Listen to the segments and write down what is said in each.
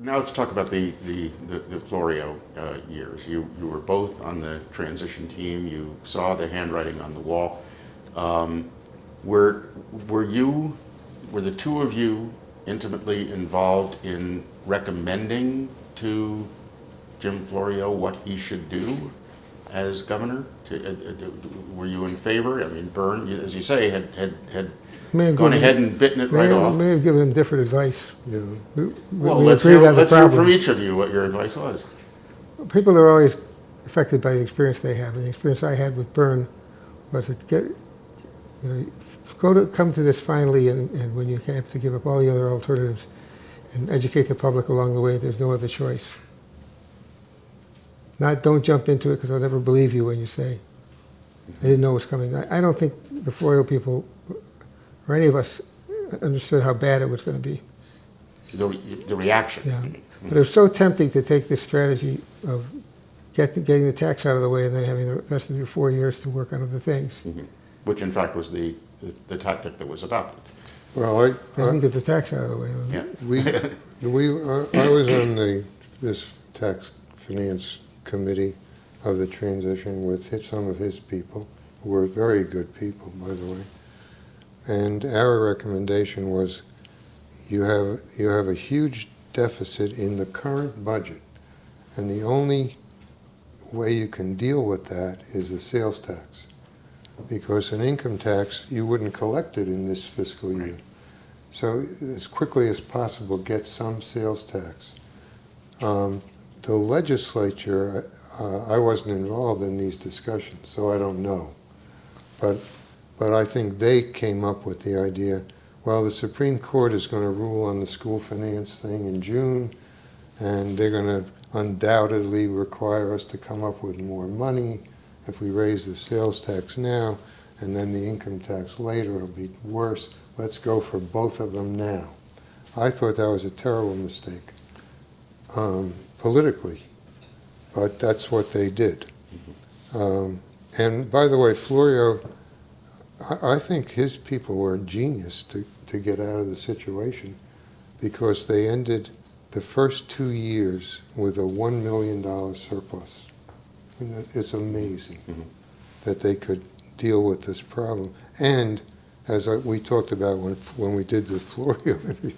now let's talk about the Florio years. You were both on the transition team. You saw the handwriting on the wall. Were the two of you intimately involved in recommending to Jim Florio what he should do as governor? Were you in favor? I mean, Byrne, as you say, had gone ahead and bitten it right off. May have given him different advice. Yeah. Let's hear from each of you what your advice was. People are always affected by the experience they have. And the experience I had with Byrne was to come to this finally, and when you have to give up all the other alternatives and educate the public along the way, there's no other choice. Don't jump into it, because I'll never believe you when you say, I didn't know it was coming. I don't think the Florio people or any of us understood how bad it was going to be. The reaction. Yeah. But it was so tempting to take this strategy of getting the tax out of the way and then having the rest of your 4 years to work on other things. Mm-hmm. Which, in fact, was the tactic that was adopted. Well, I didn't get the tax out of the way. Yeah. I was on this tax finance committee of the transition with some of his people, who were very good people, by the way. And our recommendation was, you have a huge deficit in the current budget, and the only way you can deal with that is the sales tax, because an income tax, you wouldn't collect it in this fiscal year. So as quickly as possible, get some sales tax. The legislature, I wasn't involved in these discussions, so I don't know. But I think they came up with the idea, well, the Supreme Court is going to rule on the school finance thing in June, and they're going to undoubtedly require us to come up with more money if we raise the sales tax now, and then the income tax later will be worse. Let's go for both of them now. I thought that was a terrible mistake, politically, but that's what they did. And by the way, Florio, I think his people were a genius to get out of the situation, because they ended the first 2 years with a $1 million surplus. And it's amazing that they could deal with this problem. And as we talked about when we did the Florio interview,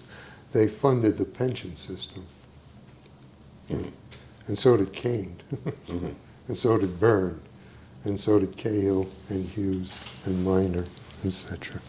they funded the pension system. And so did Kane. And so did Byrne. And so did Cahill and Hughes and Minor, etc.